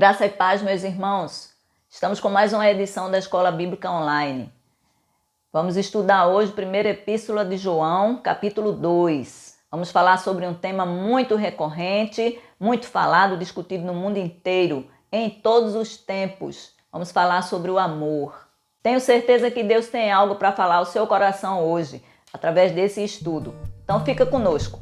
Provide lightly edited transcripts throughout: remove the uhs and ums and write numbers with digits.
Graça e paz, meus irmãos. Estamos com mais uma edição da Escola Bíblica Online. Vamos estudar hoje a primeira epístola de João, capítulo 2. Vamos falar sobre um tema muito recorrente, muito falado, discutido no mundo inteiro, em todos os tempos. Vamos falar sobre o amor. Tenho certeza que Deus tem algo para falar ao seu coração hoje, através desse estudo. Então fica conosco.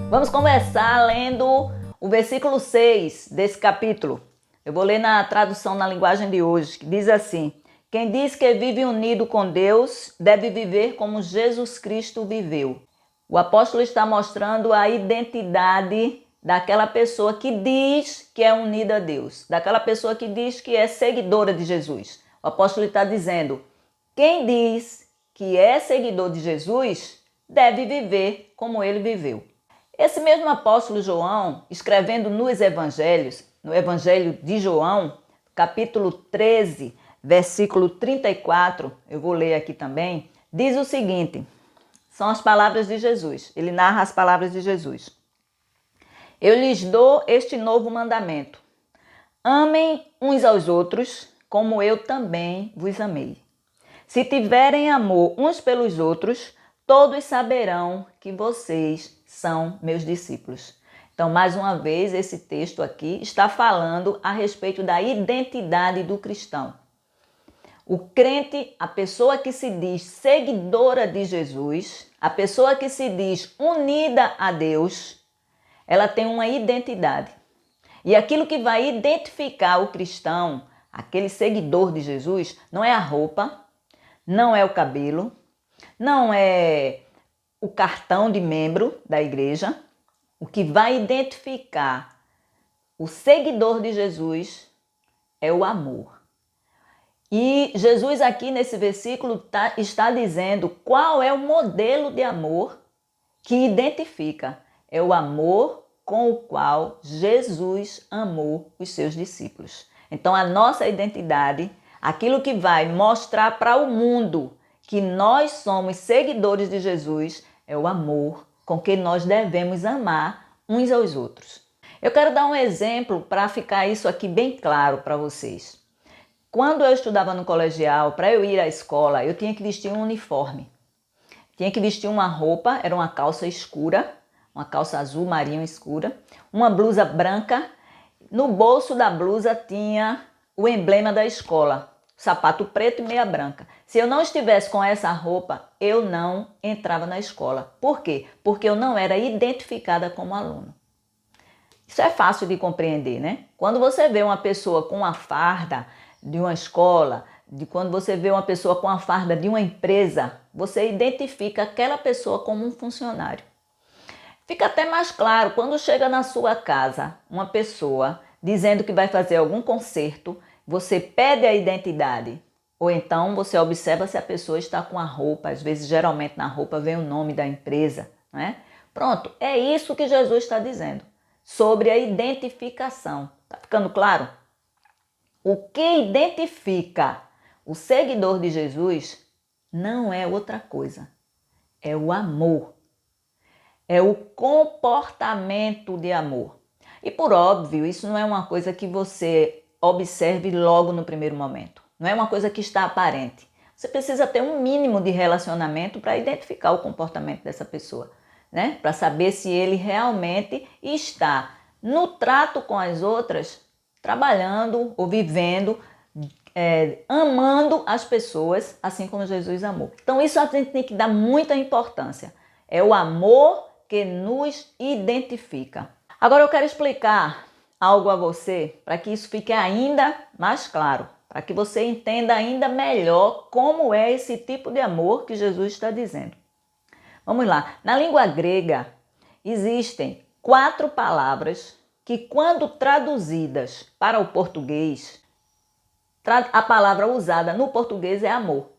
Vamos começar lendo o versículo 6 desse capítulo. Eu vou ler na tradução na linguagem de hoje, que diz assim: quem diz que vive unido com Deus deve viver como Jesus Cristo viveu. O apóstolo está mostrando a identidade daquela pessoa que diz que é unida a Deus, daquela pessoa que diz que é seguidora de Jesus. O apóstolo está dizendo: quem diz que é seguidor de Jesus deve viver como ele viveu. Esse mesmo apóstolo João, escrevendo nos evangelhos, no evangelho de João, capítulo 13, versículo 34, eu vou ler aqui também, diz o seguinte, são as palavras de Jesus, ele narra as palavras de Jesus. Eu lhes dou este novo mandamento, amem uns aos outros, como eu também vos amei. Se tiverem amor uns pelos outros, todos saberão que vocês são meus discípulos. Então, mais uma vez, esse texto aqui está falando a respeito da identidade do cristão. O crente, a pessoa que se diz seguidora de Jesus, a pessoa que se diz unida a Deus, ela tem uma identidade. E aquilo que vai identificar o cristão, aquele seguidor de Jesus, não é a roupa, não é o cabelo, não é o cartão de membro da igreja. O que vai identificar o seguidor de Jesus é o amor. E Jesus aqui nesse versículo está dizendo qual é o modelo de amor que identifica. É o amor com o qual Jesus amou os seus discípulos. Então a nossa identidade, aquilo que vai mostrar para o mundo que nós somos seguidores de Jesus, é o amor com que nós devemos amar uns aos outros. Eu quero dar um exemplo para ficar isso aqui bem claro para vocês. Quando eu estudava no colegial, para eu ir à escola, eu tinha que vestir um uniforme. Tinha que vestir uma roupa, era uma calça escura, uma calça azul marinho escura, uma blusa branca. No bolso da blusa tinha o emblema da escola, sapato preto e meia branca. Se eu não estivesse com essa roupa, eu não entrava na escola. Por quê? Porque eu não era identificada como aluno. Isso é fácil de compreender, né? Quando você vê uma pessoa com a farda de uma escola, quando você vê uma pessoa com a farda de uma empresa, você identifica aquela pessoa como um funcionário. Fica até mais claro quando chega na sua casa uma pessoa dizendo que vai fazer algum concerto, você pede a identidade, ou então você observa se a pessoa está com a roupa, às vezes geralmente na roupa vem o nome da empresa, né? Pronto, é isso que Jesus está dizendo, sobre a identificação. Tá ficando claro? O que identifica o seguidor de Jesus não é outra coisa, é o amor, é o comportamento de amor. E por óbvio, isso não é uma coisa que você observe logo no primeiro momento. Não é uma coisa que está aparente. Você precisa ter um mínimo de relacionamento para identificar o comportamento dessa pessoa, né? Para saber se ele realmente está no trato com as outras, trabalhando ou vivendo, amando as pessoas, assim como Jesus amou. Então isso a gente tem que dar muita importância. É o amor que nos identifica. Agora eu quero explicar algo a você para que isso fique ainda mais claro, para que você entenda ainda melhor como é esse tipo de amor que Jesus está dizendo. Vamos lá. Na língua grega existem 4 palavras que, quando traduzidas para o português, a palavra usada no português é amor.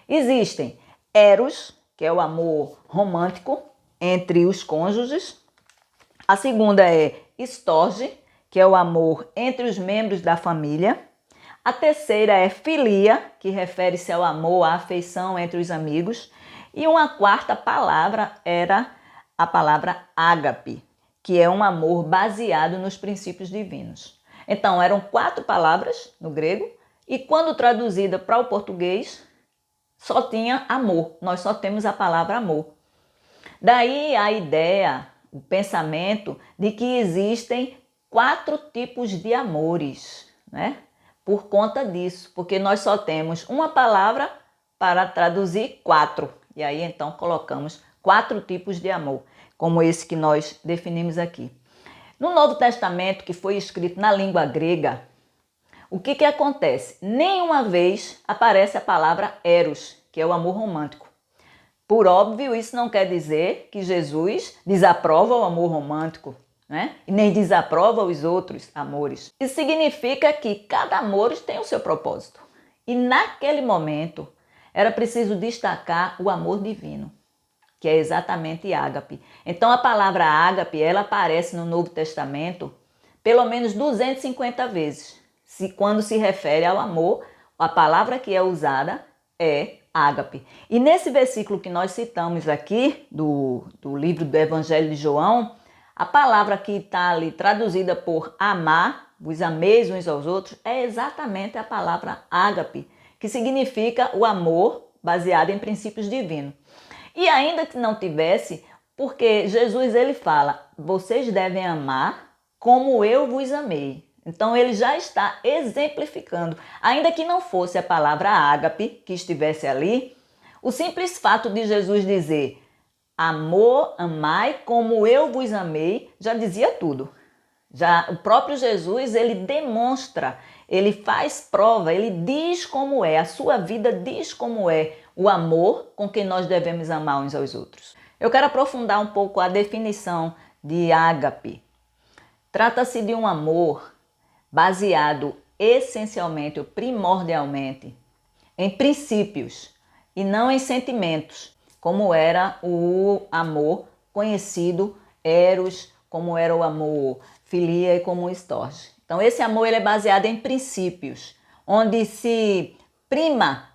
Existem eros, que é o amor romântico entre os cônjuges. A segunda é storge, que é o amor entre os membros da família. A terceira é filia, que refere-se ao amor, à afeição entre os amigos. E uma quarta palavra era a palavra ágape, que é um amor baseado nos princípios divinos. Então, eram 4 palavras no grego e quando traduzida para o português, só tinha amor. Nós só temos a palavra amor. Daí a ideia, o pensamento de que existem 4 tipos de amores, né? Por conta disso, porque nós só temos uma palavra para traduzir 4. E aí então colocamos 4 tipos de amor, como esse que nós definimos aqui. No Novo Testamento, que foi escrito na língua grega, o que acontece? Nenhuma vez aparece a palavra eros, que é o amor romântico. Por óbvio, isso não quer dizer que Jesus desaprova o amor romântico, né? E nem desaprova os outros amores. Isso significa que cada amor tem o seu propósito. E naquele momento, era preciso destacar o amor divino, que é exatamente ágape. Então a palavra ágape, ela aparece no Novo Testamento pelo menos 250 vezes. Quando se refere ao amor, a palavra que é usada é ágape. E nesse versículo que nós citamos aqui, do livro do Evangelho de João, a palavra que está ali traduzida por amar, vos ameis uns aos outros, é exatamente a palavra ágape, que significa o amor baseado em princípios divinos. E ainda que não tivesse, porque Jesus ele fala, vocês devem amar como eu vos amei. Então ele já está exemplificando, ainda que não fosse a palavra ágape que estivesse ali, o simples fato de Jesus dizer amor, amai como eu vos amei, já dizia tudo. Já o próprio Jesus, ele demonstra, ele faz prova, ele diz como é, a sua vida diz como é o amor com quem nós devemos amar uns aos outros. Eu quero aprofundar um pouco a definição de ágape. Trata-se de um amor baseado essencialmente ou primordialmente em princípios e não em sentimentos, como era o amor conhecido, eros, como era o amor filia e como o storge. Então esse amor ele é baseado em princípios, onde se prima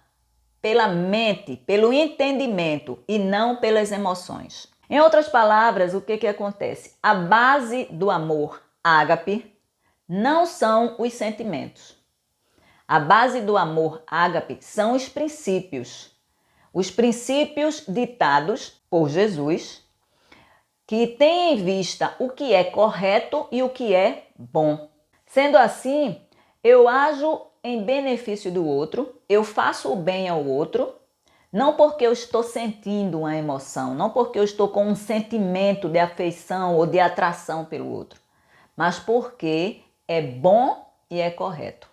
pela mente, pelo entendimento e não pelas emoções. Em outras palavras, o que acontece? A base do amor ágape não são os sentimentos. A base do amor ágape são os princípios ditados por Jesus, que têm em vista o que é correto e o que é bom. Sendo assim, eu ajo em benefício do outro, eu faço o bem ao outro, não porque eu estou sentindo uma emoção, não porque eu estou com um sentimento de afeição ou de atração pelo outro, mas porque é bom e é correto.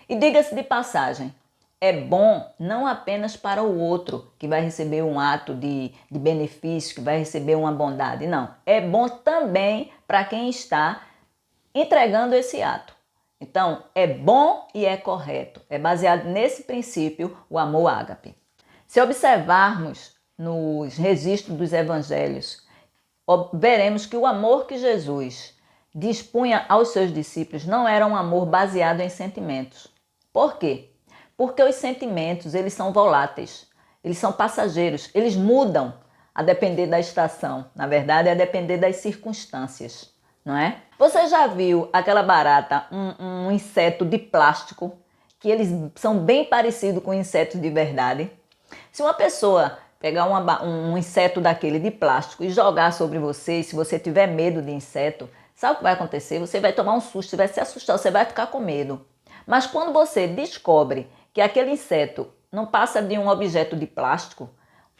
E diga-se de passagem, é bom não apenas para o outro que vai receber um ato de benefício, que vai receber uma bondade, não. É bom também para quem está entregando esse ato. Então, é bom e é correto. É baseado nesse princípio o amor ágape. Se observarmos nos registros dos evangelhos, veremos que o amor que Jesus dispunha aos seus discípulos não era um amor baseado em sentimentos. Por quê? Porque os sentimentos, eles são voláteis, eles são passageiros, eles mudam a depender da estação, na verdade, a depender das circunstâncias, não é? Você já viu aquela barata, um inseto de plástico, que eles são bem parecidos com insetos de verdade? Se uma pessoa pegar um inseto daquele de plástico e jogar sobre você, e se você tiver medo de inseto, sabe o que vai acontecer? Você vai tomar um susto, você vai se assustar, você vai ficar com medo. Mas quando você descobre que aquele inseto não passa de um objeto de plástico,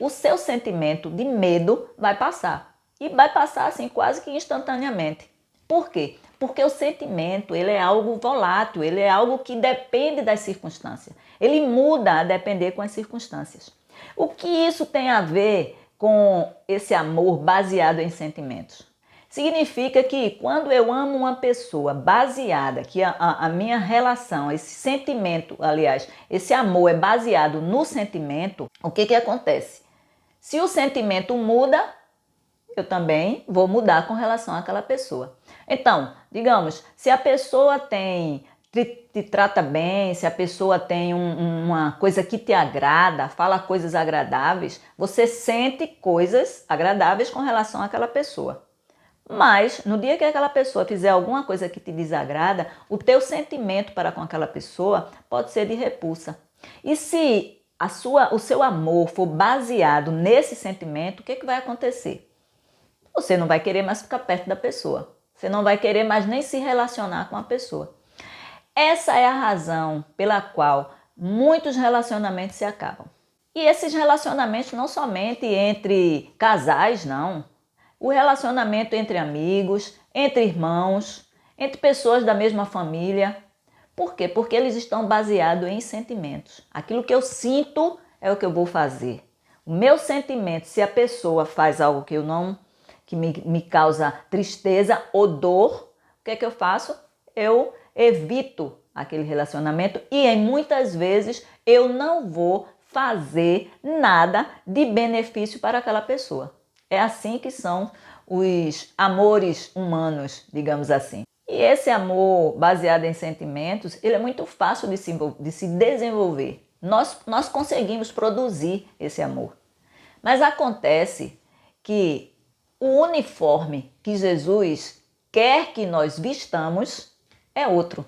o seu sentimento de medo vai passar. E vai passar assim quase que instantaneamente. Por quê? Porque o sentimento ele é algo volátil, ele é algo que depende das circunstâncias. Ele muda a depender com as circunstâncias. O que isso tem a ver com esse amor baseado em sentimentos? Significa que quando eu amo uma pessoa baseada, que a minha relação, esse sentimento, aliás, esse amor é baseado no sentimento, o que acontece? Se o sentimento muda, eu também vou mudar com relação àquela pessoa. Então, digamos, se a pessoa tem te trata bem, se a pessoa tem uma coisa que te agrada, fala coisas agradáveis, você sente coisas agradáveis com relação àquela pessoa. Mas, no dia que aquela pessoa fizer alguma coisa que te desagrada, o teu sentimento para com aquela pessoa pode ser de repulsa. E se o seu amor for baseado nesse sentimento, o que vai acontecer? Você não vai querer mais ficar perto da pessoa. Você não vai querer mais nem se relacionar com a pessoa. Essa é a razão pela qual muitos relacionamentos se acabam. E esses relacionamentos não somente entre casais, não. O relacionamento entre amigos, entre irmãos, entre pessoas da mesma família. Por quê? Porque eles estão baseados em sentimentos. Aquilo que eu sinto é o que eu vou fazer. O meu sentimento, se a pessoa faz algo que me causa tristeza ou dor, o que é que eu faço? Eu evito aquele relacionamento e muitas vezes eu não vou fazer nada de benefício para aquela pessoa. É assim que são os amores humanos, digamos assim. E esse amor baseado em sentimentos, ele é muito fácil de se desenvolver. Nós conseguimos produzir esse amor. Mas acontece que o uniforme que Jesus quer que nós vistamos é outro.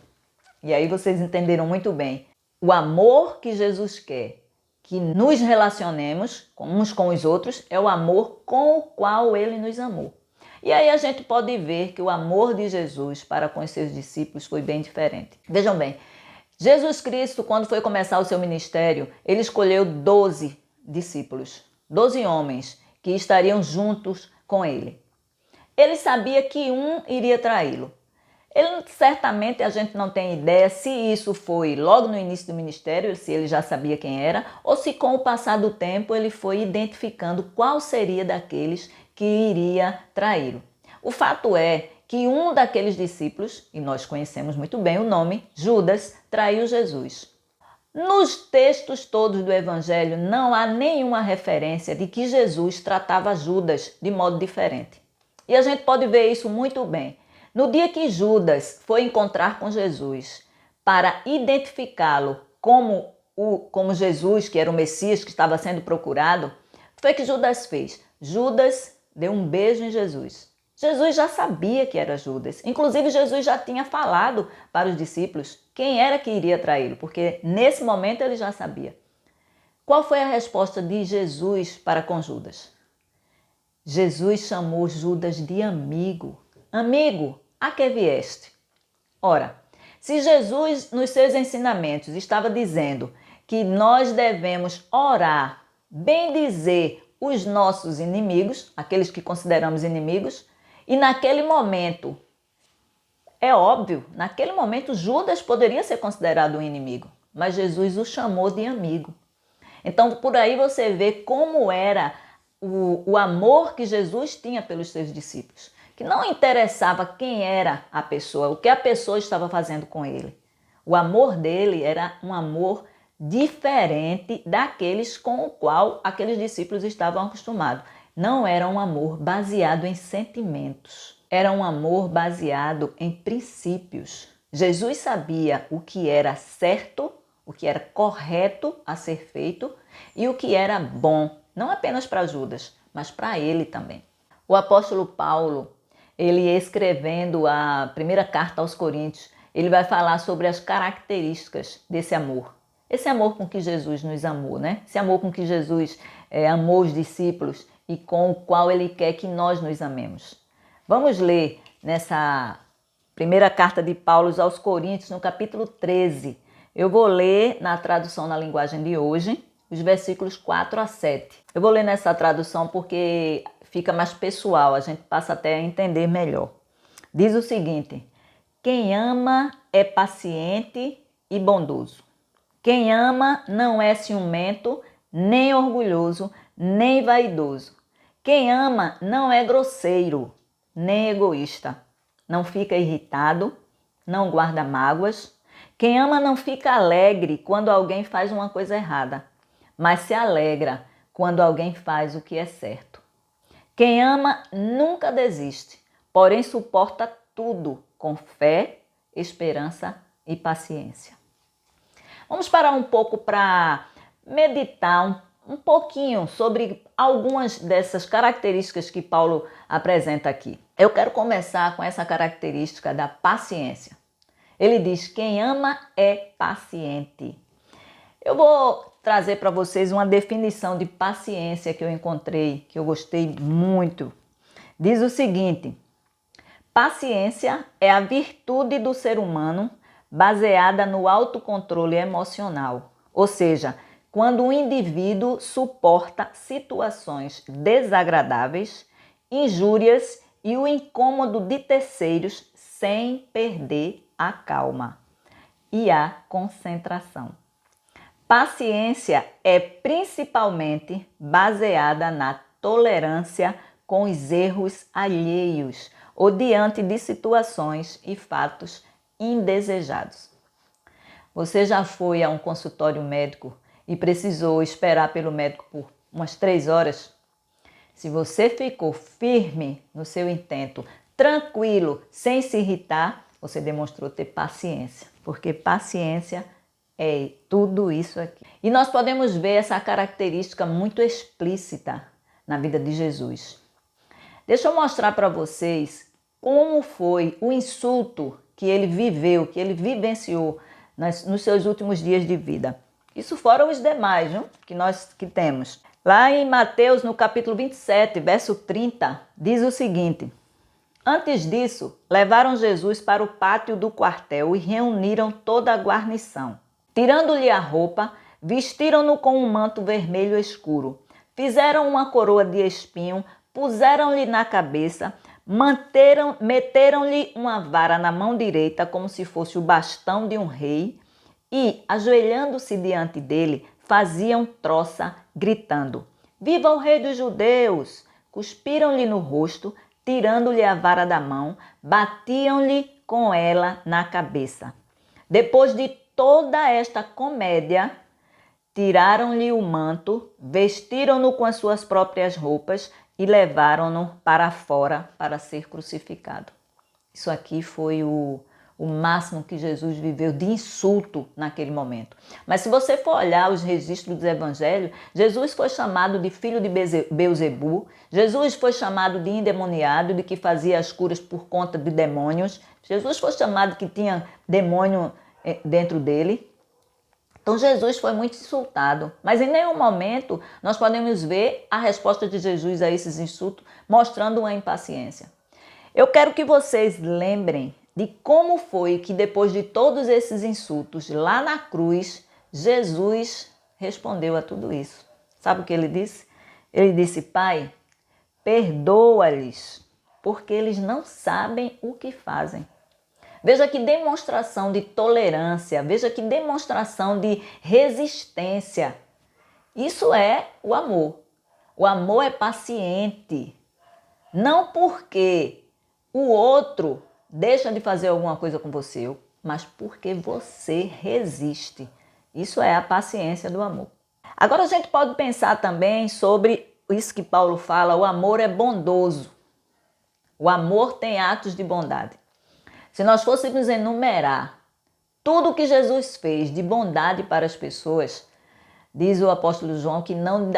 E aí vocês entenderam muito bem. O amor que Jesus quer que nos relacionemos uns com os outros é o amor com o qual ele nos amou. E aí a gente pode ver que o amor de Jesus para com os seus discípulos foi bem diferente. Vejam bem, Jesus Cristo, quando foi começar o seu ministério, ele escolheu 12 discípulos, 12 homens que estariam juntos com ele. Ele sabia que um iria traí-lo. Certamente a gente não tem ideia se isso foi logo no início do ministério, se ele já sabia quem era, ou se com o passar do tempo ele foi identificando qual seria daqueles que iria traí-lo. O fato é que um daqueles discípulos, e nós conhecemos muito bem o nome, Judas, traiu Jesus. Nos textos todos do Evangelho não há nenhuma referência de que Jesus tratava Judas de modo diferente. E a gente pode ver isso muito bem. No dia que Judas foi encontrar com Jesus para identificá-lo como Jesus, que era o Messias que estava sendo procurado, foi que Judas fez. Judas deu um beijo em Jesus. Jesus já sabia que era Judas. Inclusive, Jesus já tinha falado para os discípulos quem era que iria traí-lo, porque nesse momento ele já sabia. Qual foi a resposta de Jesus para com Judas? Jesus chamou Judas de amigo. Amigo, a que vieste? Ora, se Jesus nos seus ensinamentos estava dizendo que nós devemos orar, bendizer os nossos inimigos, aqueles que consideramos inimigos, e naquele momento, é óbvio, naquele momento Judas poderia ser considerado um inimigo, mas Jesus o chamou de amigo. Então, por aí você vê como era o amor que Jesus tinha pelos seus discípulos, que não interessava quem era a pessoa, o que a pessoa estava fazendo com ele. O amor dele era um amor diferente daqueles com o qual aqueles discípulos estavam acostumados. Não era um amor baseado em sentimentos, era um amor baseado em princípios. Jesus sabia o que era certo, o que era correto a ser feito e o que era bom, não apenas para Judas, mas para ele também. O apóstolo Paulo, ele escrevendo a primeira carta aos Coríntios, ele vai falar sobre as características desse amor. Esse amor com que Jesus nos amou, né? Esse amor com que Jesus amou os discípulos e com o qual ele quer que nós nos amemos. Vamos ler nessa primeira carta de Paulo aos Coríntios, no capítulo 13. Eu vou ler na tradução na linguagem de hoje, os versículos 4 a 7. Eu vou ler nessa tradução porque fica mais pessoal, a gente passa até a entender melhor. Diz o seguinte: quem ama é paciente e bondoso. Quem ama não é ciumento, nem orgulhoso, nem vaidoso. Quem ama não é grosseiro, nem egoísta. Não fica irritado, não guarda mágoas. Quem ama não fica alegre quando alguém faz uma coisa errada, mas se alegra quando alguém faz o que é certo. Quem ama nunca desiste, porém suporta tudo com fé, esperança e paciência. Vamos parar um pouco para meditar um pouquinho sobre algumas dessas características que Paulo apresenta aqui. Eu quero começar com essa característica da paciência. Ele diz: quem ama é paciente. Eu vou trazer para vocês uma definição de paciência que eu encontrei, que eu gostei muito. Diz o seguinte: paciência é a virtude do ser humano baseada no autocontrole emocional, ou seja, quando o indivíduo suporta situações desagradáveis, injúrias e o incômodo de terceiros sem perder a calma e a concentração. Paciência é principalmente baseada na tolerância com os erros alheios ou diante de situações e fatos indesejados. Você já foi a um consultório médico e precisou esperar pelo médico por umas 3 horas? Se você ficou firme no seu intento, tranquilo, sem se irritar, você demonstrou ter paciência, porque paciência é tudo isso aqui. E nós podemos ver essa característica muito explícita na vida de Jesus. Deixa eu mostrar para vocês como foi o insulto que ele viveu, que ele vivenciou nos seus últimos dias de vida. Isso fora os demais, viu? que temos. Lá em Mateus, no capítulo 27, verso 30, diz o seguinte: antes disso, levaram Jesus para o pátio do quartel e reuniram toda a guarnição. Tirando-lhe a roupa, vestiram-no com um manto vermelho escuro. Fizeram uma coroa de espinho, puseram-lhe na cabeça, meteram-lhe uma vara na mão direita, como se fosse o bastão de um rei, e, ajoelhando-se diante dele, faziam troça, gritando: viva o rei dos judeus! Cuspiram-lhe no rosto, tirando-lhe a vara da mão, batiam-lhe com ela na cabeça. Depois de toda esta comédia, tiraram-lhe o manto, vestiram-no com as suas próprias roupas e levaram-no para fora para ser crucificado. Isso aqui foi o máximo que Jesus viveu de insulto naquele momento. Mas se você for olhar os registros dos evangelhos, Jesus foi chamado de filho de Beelzebu, Jesus foi chamado de endemoniado, de que fazia as curas por conta de demônios, Jesus foi chamado de que tinha demônio dentro dele. Então Jesus foi muito insultado, mas em nenhum momento nós podemos ver a resposta de Jesus a esses insultos, mostrando uma impaciência. Eu quero que vocês lembrem de como foi que depois de todos esses insultos, lá na cruz, Jesus respondeu a tudo isso. Sabe o que ele disse? Ele disse: Pai, perdoa-lhes, porque eles não sabem o que fazem. Veja que demonstração de tolerância, veja que demonstração de resistência. Isso é o amor. O amor é paciente. Não porque o outro deixa de fazer alguma coisa com você, mas porque você resiste. Isso é a paciência do amor. Agora a gente pode pensar também sobre isso que Paulo fala: o amor é bondoso. O amor tem atos de bondade. Se nós fôssemos enumerar tudo o que Jesus fez de bondade para as pessoas, diz o apóstolo João que não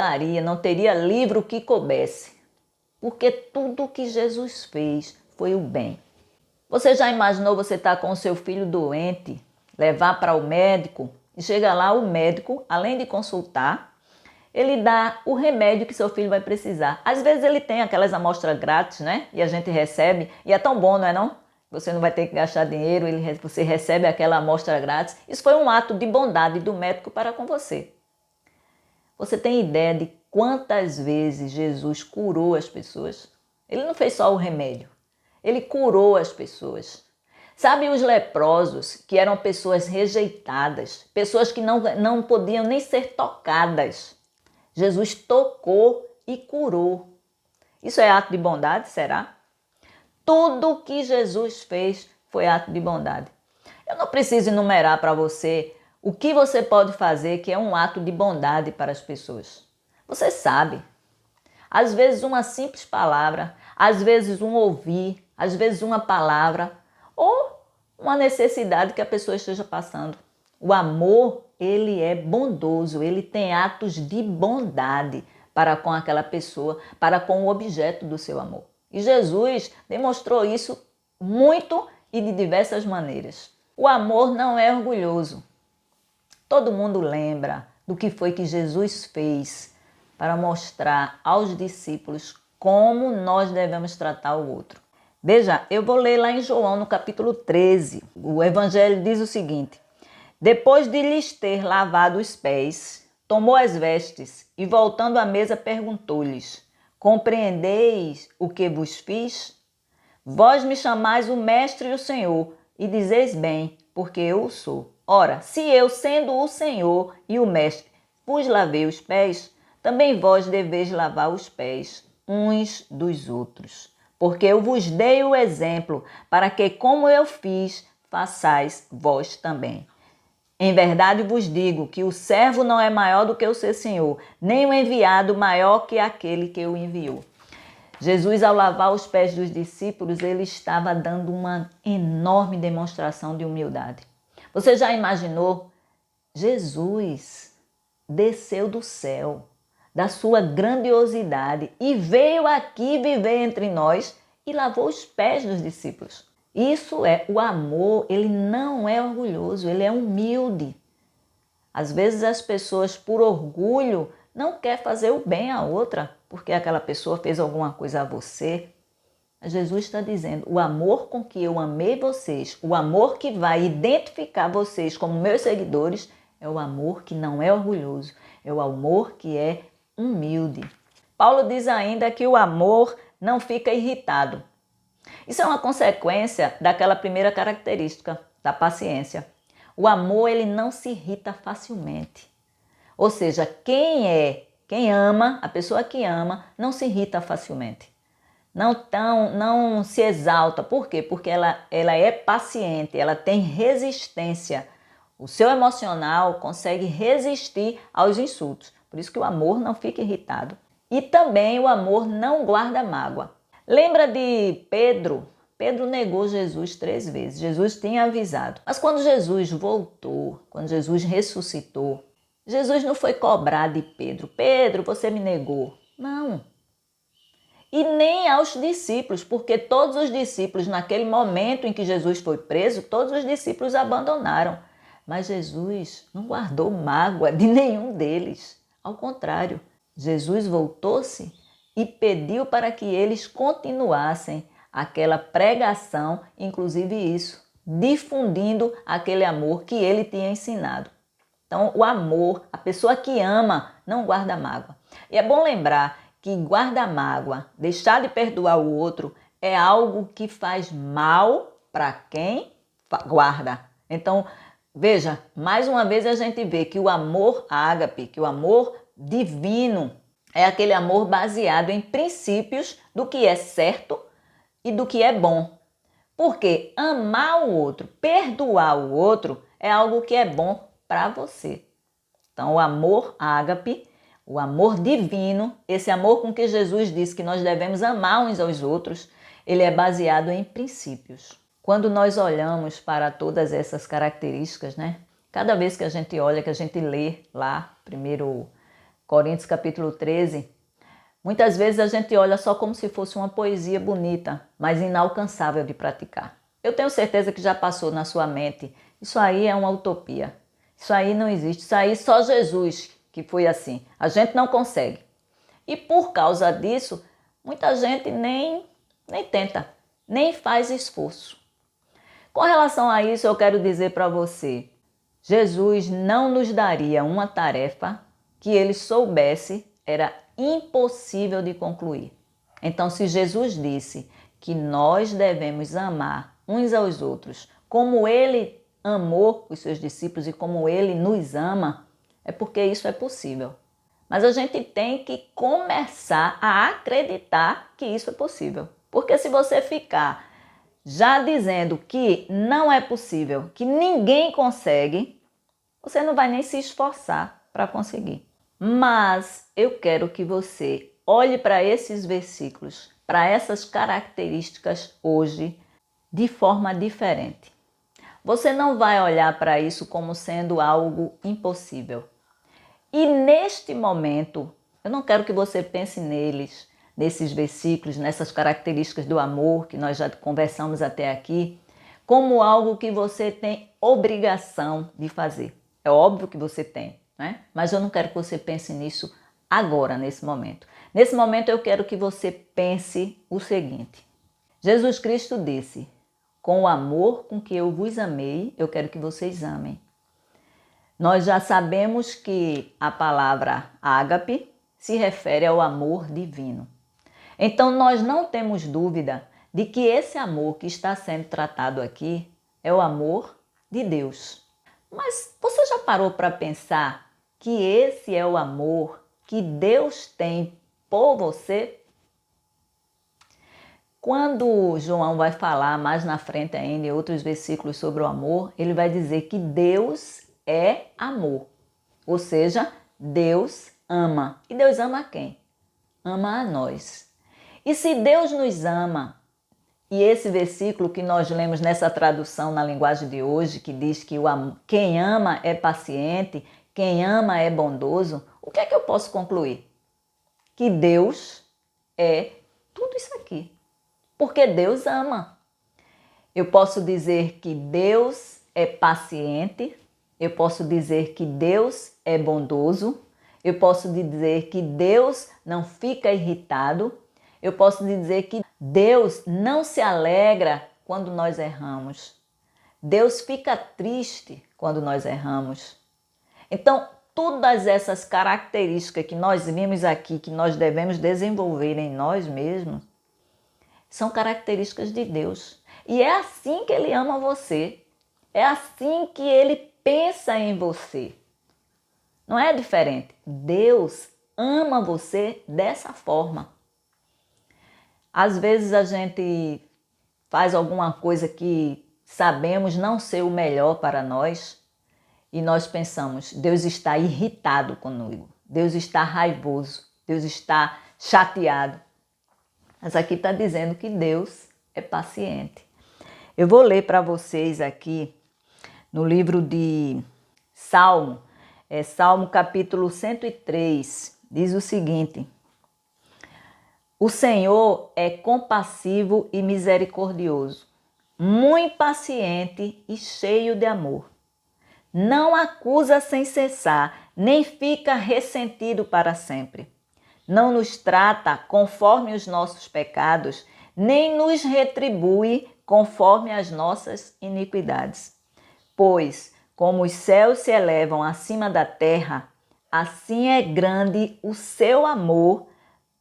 teria livro que coubesse, porque tudo o que Jesus fez foi o bem. Você já imaginou você estar com o seu filho doente, levar para o médico e chega lá o médico, além de consultar, ele dá o remédio que seu filho vai precisar. Às vezes ele tem aquelas amostras grátis, né? E a gente recebe, e é tão bom, não é não? Você não vai ter que gastar dinheiro, você recebe aquela amostra grátis. Isso foi um ato de bondade do médico para com você. Você tem ideia de quantas vezes Jesus curou as pessoas? Ele não fez só o remédio, ele curou as pessoas. Sabe os leprosos, que eram pessoas rejeitadas, pessoas que não podiam nem ser tocadas? Jesus tocou e curou. Isso é ato de bondade, será? Tudo que Jesus fez foi ato de bondade. Eu não preciso enumerar para você o que você pode fazer que é um ato de bondade para as pessoas. Você sabe. Às vezes uma simples palavra, às vezes um ouvir, às vezes uma palavra, ou uma necessidade que a pessoa esteja passando. O amor, ele é bondoso, ele tem atos de bondade para com aquela pessoa, para com o objeto do seu amor. E Jesus demonstrou isso muito e de diversas maneiras. O amor não é orgulhoso. Todo mundo lembra do que foi que Jesus fez para mostrar aos discípulos como nós devemos tratar o outro. Veja, eu vou ler lá em João, no capítulo 13. O evangelho diz o seguinte: depois de lhes ter lavado os pés, tomou as vestes e, voltando à mesa, perguntou-lhes: compreendeis o que vos fiz? Vós me chamais o Mestre e o Senhor, e dizeis bem, porque eu o sou. Ora, se eu, sendo o Senhor e o Mestre, vos lavei os pés, também vós deveis lavar os pés uns dos outros. Porque eu vos dei o exemplo, para que, como eu fiz, façais vós também. Em verdade vos digo que o servo não é maior do que o seu senhor, nem o enviado maior que aquele que o enviou. Jesus, ao lavar os pés dos discípulos, ele estava dando uma enorme demonstração de humildade. Você já imaginou? Jesus desceu do céu, da sua grandiosidade, e veio aqui viver entre nós e lavou os pés dos discípulos. Isso é o amor, ele não é orgulhoso, ele é humilde. Às vezes as pessoas, por orgulho, não querem fazer o bem à outra, porque aquela pessoa fez alguma coisa a você. Jesus está dizendo, o amor com que eu amei vocês, o amor que vai identificar vocês como meus seguidores, é o amor que não é orgulhoso, é o amor que é humilde. Paulo diz ainda que o amor não fica irritado. Isso é uma consequência daquela primeira característica, da paciência. O amor, ele não se irrita facilmente. Ou seja, quem ama, a pessoa que ama, não se irrita facilmente. Não se exalta. Por quê? Porque ela é paciente, ela tem resistência. O seu emocional consegue resistir aos insultos. Por isso que o amor não fica irritado. E também o amor não guarda mágoa. Lembra de Pedro? Pedro negou Jesus 3 vezes. Jesus tinha avisado. Mas quando Jesus voltou, quando Jesus ressuscitou, Jesus não foi cobrar de Pedro. Pedro, você me negou. Não. E nem aos discípulos, porque todos os discípulos, naquele momento em que Jesus foi preso, todos os discípulos abandonaram. Mas Jesus não guardou mágoa de nenhum deles. Ao contrário, Jesus voltou-se e pediu para que eles continuassem aquela pregação, inclusive isso, difundindo aquele amor que ele tinha ensinado. Então, o amor, a pessoa que ama, não guarda mágoa. E é bom lembrar que guarda mágoa, deixar de perdoar o outro, é algo que faz mal para quem guarda. Então, veja, mais uma vez a gente vê que o amor ágape, que o amor divino, é aquele amor baseado em princípios do que é certo e do que é bom. Porque amar o outro, perdoar o outro, é algo que é bom para você. Então, o amor ágape, o amor divino, esse amor com que Jesus disse que nós devemos amar uns aos outros, ele é baseado em princípios. Quando nós olhamos para todas essas características, né? Cada vez que a gente olha, que a gente lê lá, 1 Coríntios capítulo 13, muitas vezes a gente olha só como se fosse uma poesia bonita, mas inalcançável de praticar. Eu tenho certeza que já passou na sua mente, isso aí é uma utopia, isso aí não existe, isso aí só Jesus que foi assim, a gente não consegue. E por causa disso, muita gente nem tenta, nem faz esforço. Com relação a isso, eu quero dizer para você, Jesus não nos daria uma tarefa que ele soubesse era impossível de concluir. Então, se Jesus disse que nós devemos amar uns aos outros como ele amou os seus discípulos e como ele nos ama, é porque isso é possível. Mas a gente tem que começar a acreditar que isso é possível. Porque se você ficar já dizendo que não é possível, que ninguém consegue, você não vai nem se esforçar para conseguir. Mas eu quero que você olhe para esses versículos, para essas características hoje, de forma diferente. você não vai olhar para isso como sendo algo impossível. E neste momento, eu não quero que você pense nesses versículos, nessas características do amor que nós já conversamos até aqui, como algo que você tem obrigação de fazer. É óbvio que você tem, né? Mas eu não quero que você pense nisso agora, nesse momento. Nesse momento eu quero que você pense o seguinte. Jesus Cristo disse: com o amor com que eu vos amei, eu quero que vocês amem. Nós já sabemos que a palavra ágape se refere ao amor divino. Então nós não temos dúvida de que esse amor que está sendo tratado aqui é o amor de Deus. Mas você já parou para pensar que esse é o amor que Deus tem por você? Quando João vai falar mais na frente ainda em outros versículos sobre o amor, ele vai dizer que Deus é amor. Ou seja, Deus ama. E Deus ama quem? Ama a nós. E se Deus nos ama, e esse versículo que nós lemos nessa tradução na linguagem de hoje, que diz que quem ama é paciente, quem ama é bondoso, o que é que eu posso concluir? Que Deus é tudo isso aqui. Porque Deus ama. Eu posso dizer que Deus é paciente, eu posso dizer que Deus é bondoso, eu posso dizer que Deus não fica irritado, eu posso dizer que Deus não se alegra quando nós erramos. Deus fica triste quando nós erramos. Então, todas essas características que nós vimos aqui, que nós devemos desenvolver em nós mesmos, são características de Deus. E é assim que Ele ama você. É assim que Ele pensa em você. Não é diferente. Deus ama você dessa forma. Às vezes a gente faz alguma coisa que sabemos não ser o melhor para nós e nós pensamos, Deus está irritado comigo, Deus está raivoso, Deus está chateado. Mas aqui está dizendo que Deus é paciente. Eu vou ler para vocês aqui no livro de Salmo, Salmo capítulo 103, diz o seguinte: o Senhor é compassivo e misericordioso, muito paciente e cheio de amor. Não acusa sem cessar, nem fica ressentido para sempre. Não nos trata conforme os nossos pecados, nem nos retribui conforme as nossas iniquidades. Pois, como os céus se elevam acima da terra, assim é grande o seu amor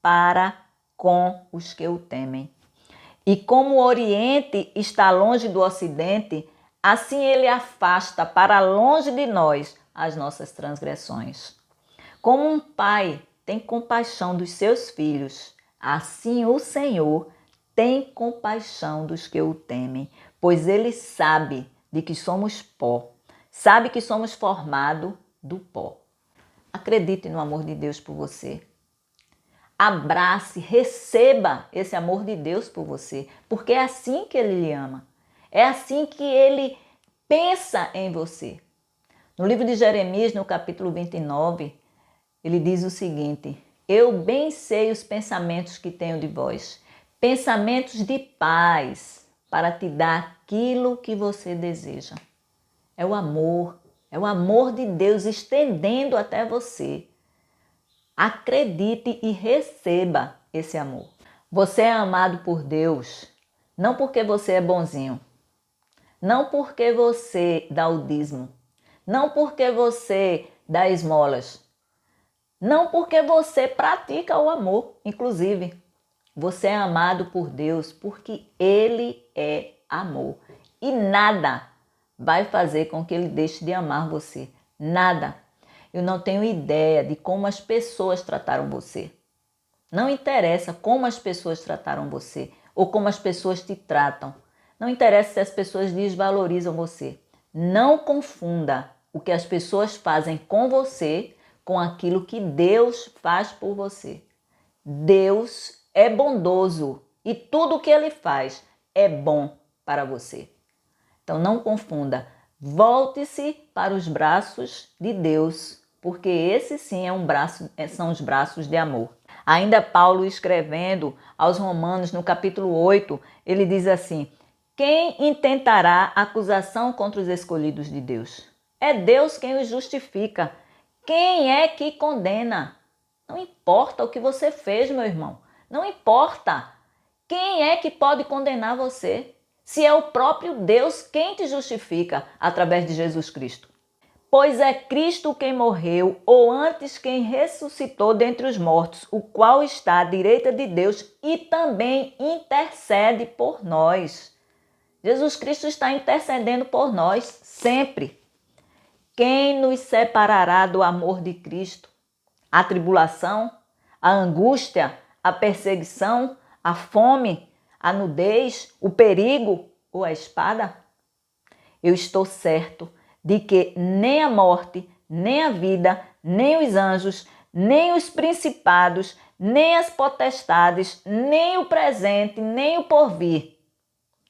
para com os que o temem. E como o Oriente está longe do Ocidente, assim ele afasta para longe de nós as nossas transgressões. Como um pai tem compaixão dos seus filhos, assim o Senhor tem compaixão dos que o temem, pois ele sabe de que somos pó, sabe que somos formados do pó. Acredite no amor de Deus por você. Abrace, receba esse amor de Deus por você, porque é assim que Ele lhe ama. É assim que Ele pensa em você. No livro de Jeremias, no capítulo 29, ele diz o seguinte: eu bem sei os pensamentos que tenho de vós, pensamentos de paz, para te dar aquilo que você deseja. É o amor de Deus estendendo até você. Acredite e receba esse amor. Você é amado por Deus, não porque você é bonzinho, não porque você dá o dízimo, não porque você dá esmolas, não porque você pratica o amor, inclusive. Você é amado por Deus porque Ele é amor. E nada vai fazer com que Ele deixe de amar você. Nada. Eu não tenho ideia de como as pessoas trataram você. Não interessa como as pessoas trataram você ou como as pessoas te tratam. Não interessa se as pessoas desvalorizam você. Não confunda o que as pessoas fazem com você com aquilo que Deus faz por você. Deus é bondoso e tudo o que Ele faz é bom para você. Então não confunda. Volte-se para os braços de Deus, porque esse sim são os braços de amor. Ainda Paulo escrevendo aos Romanos no capítulo 8, ele diz assim: quem intentará acusação contra os escolhidos de Deus? É Deus quem os justifica. Quem é que condena? Não importa o que você fez, meu irmão. Não importa. Quem é que pode condenar você? Se é o próprio Deus quem te justifica através de Jesus Cristo. Pois é Cristo quem morreu, ou antes quem ressuscitou dentre os mortos, o qual está à direita de Deus e também intercede por nós. Jesus Cristo está intercedendo por nós sempre. Quem nos separará do amor de Cristo? A tribulação, a angústia, a perseguição, a fome, a nudez, o perigo ou a espada? Eu estou certo de que nem a morte, nem a vida, nem os anjos, nem os principados, nem as potestades, nem o presente, nem o porvir,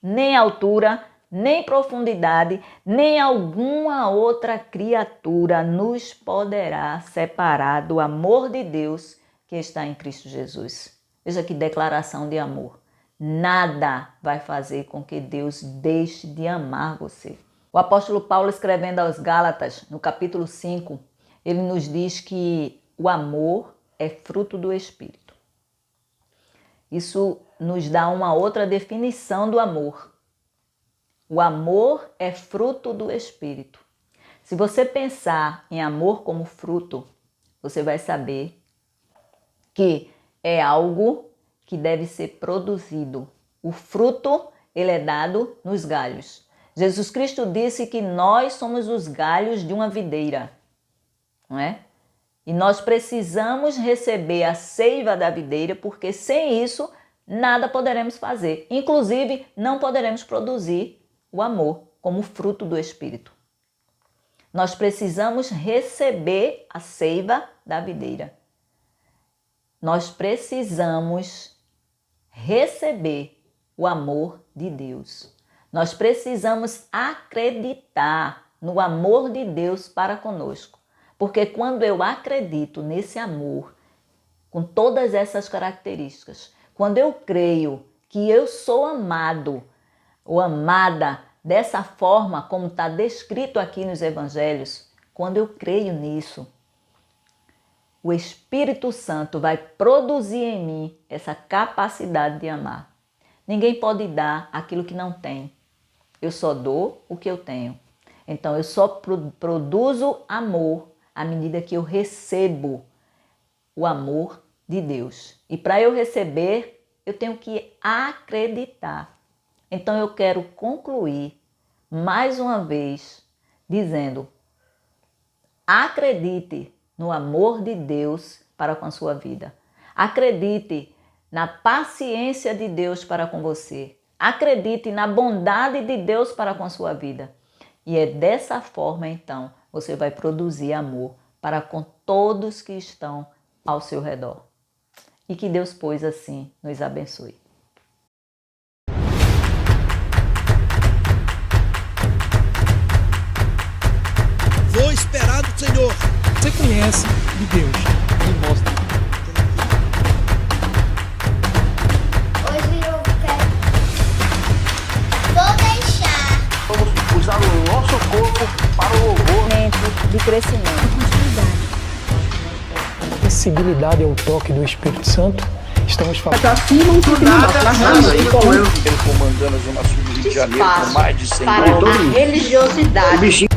nem altura, nem profundidade, nem alguma outra criatura nos poderá separar do amor de Deus que está em Cristo Jesus. Veja que declaração de amor. Nada vai fazer com que Deus deixe de amar você. O apóstolo Paulo, escrevendo aos Gálatas, no capítulo 5, ele nos diz que o amor é fruto do Espírito. Isso nos dá uma outra definição do amor. O amor é fruto do Espírito. Se você pensar em amor como fruto, você vai saber que é algo que deve ser produzido. O fruto, ele é dado nos galhos. Jesus Cristo disse que nós somos os galhos de uma videira, não é? E nós precisamos receber a seiva da videira, porque sem isso nada poderemos fazer. Inclusive, não poderemos produzir o amor como fruto do Espírito. Nós precisamos receber a seiva da videira. Nós precisamos receber o amor de Deus. Nós precisamos acreditar no amor de Deus para conosco. Porque quando eu acredito nesse amor, com todas essas características, quando eu creio que eu sou amado ou amada dessa forma como está descrito aqui nos evangelhos, quando eu creio nisso, o Espírito Santo vai produzir em mim essa capacidade de amar. Ninguém pode dar aquilo que não tem. Eu só dou o que eu tenho. Então eu só produzo amor à medida que eu recebo o amor de Deus. E para eu receber, eu tenho que acreditar. Então eu quero concluir mais uma vez dizendo: acredite no amor de Deus para com a sua vida. Acredite na paciência de Deus para com você. Acredite na bondade de Deus para com a sua vida. E é dessa forma, então, você vai produzir amor para com todos que estão ao seu redor. E que Deus, pois, assim, nos abençoe. Vou esperar do Senhor. Você conhece de Deus? Me mostra. Hoje eu quero. Vou deixar. Vamos usar o nosso corpo para o louvor. De crescimento. Sensibilidade ao toque do Espírito Santo. Estamos falando. Ele comandando a Zona Sul do Rio de Janeiro com mais de 100 para a religiosidade.